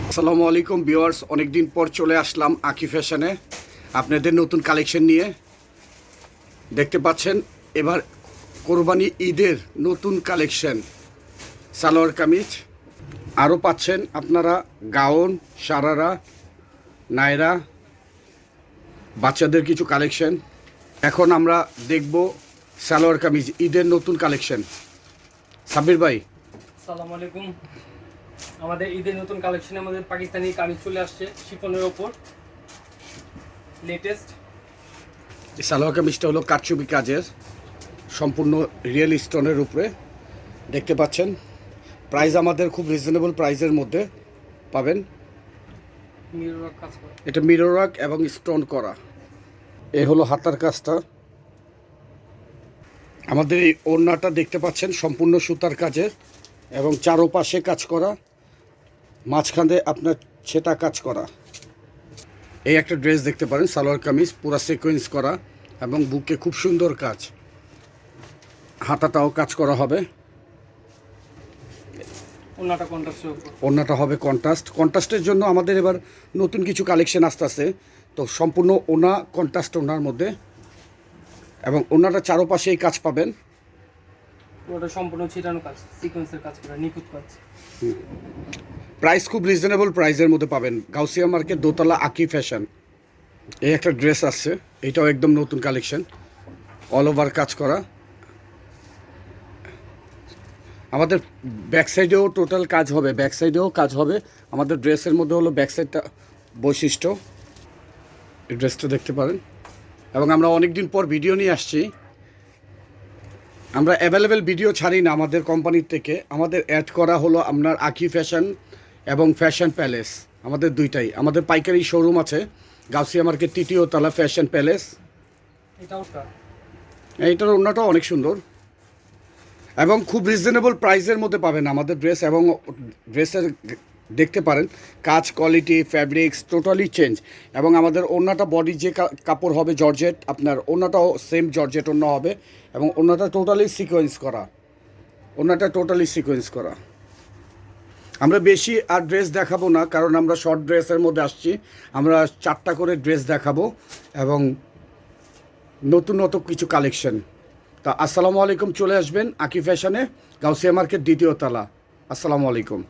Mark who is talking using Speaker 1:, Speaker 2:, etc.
Speaker 1: আসসালামু আলাইকুম ভিউয়ার্স, অনেকদিন পর চলে আসলাম আকি ফ্যাশনে আপনাদের নতুন কালেকশন নিয়ে। দেখতে পাচ্ছেন এবার কোরবানি ঈদের নতুন কালেকশন সালোয়ার কামিজ, আরও পাচ্ছেন আপনারা গাউন, সারারা, নায়রা, বাচ্চাদের কিছু কালেকশন। এখন আমরা দেখব সালোয়ার কামিজ ঈদের নতুন কালেকশন। সাব্বির ভাই,
Speaker 2: আসসালামু আলাইকুম। আমাদের ঈদের নতুন কালেকশনে আমাদের পাকিস্তানি কামিজ চলে আসছে শিফনের ওপর, লেটেস্ট।
Speaker 1: এই সালোয়ার কামিজটা হলো কারচুপি কাজের, সম্পূর্ণ রিয়েল স্টোনের উপরে। দেখতে পাচ্ছেন প্রাইস আমাদের খুব রিজনেবল প্রাইসের মধ্যে পাবেন।
Speaker 2: মিরর ওয়ার্ক কাজ করা,
Speaker 1: এটা মিরর ওয়ার্ক এবং স্টোন করা। এ হলো হাতার কাজটা। আমাদের এই ওড়নাটা দেখতে পাচ্ছেন সম্পূর্ণ সুতার কাজের এবং চারোপাশে কাজ করা, মাঝখানে আপনার ছেটা কাজ করা। এই একটা ড্রেস দেখতে পারেন, সালোয়ার কামিজ পুরা সিকোয়েন্স করা এবং বুকে খুব সুন্দর কাজ, হাতাটাও কাজ করা হবে।
Speaker 2: ওন্নাটা কন্ট্রাস্টের উপর,
Speaker 1: ওড়নাটা হবে কন্ট্রাস্টের জন্য আমাদের এবার নতুন কিছু কালেকশন আসতেছে। তো সম্পূর্ণ ওড়না কন্ট্রাস্ট ওড়নার মধ্যে, এবং ওড়নাটা চারোপাশেই কাজ পাবেন।
Speaker 2: ওটা সম্পূর্ণ ছিটানো কাজ, সিকোয়েন্সের কাজ করা, নিখুঁত কাজ।
Speaker 1: প্রাইস খুব রিজনেবল প্রাইসের মধ্যে পাবেন। গাউসিয়া মার্কেট, দোতলা, আকি ফ্যাশন। এই একটা ড্রেস আসছে, এটাও একদম নতুন কালেকশন, অল ওভার কাজ করা। আমাদের ব্যাক সাইডেও টোটাল কাজ হবে, ব্যাক সাইডেও কাজ হবে। আমাদের ড্রেসের মধ্যে হলো ব্যাক সাইডটা বৈশিষ্ট্য। এই ড্রেসটা দেখতে পারেন। এবং আমরা অনেক দিন পর ভিডিও নিয়ে আসছি। আমরা অ্যাভেলেবেল ভিডিও ছাড়ি না আমাদের কোম্পানির থেকে। আমাদের অ্যাড করা হলো আপনার আকি ফ্যাশন এবং ফ্যাশন প্যালেস, আমাদের দুইটাই। আমাদের পাইকারি শোরুম আছে গাউসিয়া মার্কেট, তৃতীয় তলা, ফ্যাশন প্যালেস। এইটার ওড়নাটাও অনেক সুন্দর এবং খুব রিজনেবল প্রাইসের মধ্যে পাবেন আমাদের ড্রেস। এবং ড্রেসের দেখতে পারেন কাজ, কোয়ালিটি, ফ্যাব্রিক্স টোটালি চেঞ্জ। এবং আমাদের ওড়নাটা বডি যে কাপড় হবে জর্জেট, আপনার ওড়নাটাও সেম জর্জেট ওড়না হবে। এবং ওড়নাটা টোটালি সিকোয়েন্স করা, ওড়নাটা টোটালি সিকোয়েন্স করা। আমরা বেশি আর ড্রেস দেখাবো না, কারণ আমরা শর্ট ড্রেসের মধ্যে আসছি। আমরা 4টা করে ড্রেস দেখাবো এবং নতুন নতুন কিছু কালেকশন। তা আসসালামু আলাইকুম, চলে আসবেন আকি ফ্যাশনে, গাউসিয়া মার্কেট, দ্বিতীয় তলা। আসসালামু আলাইকুম।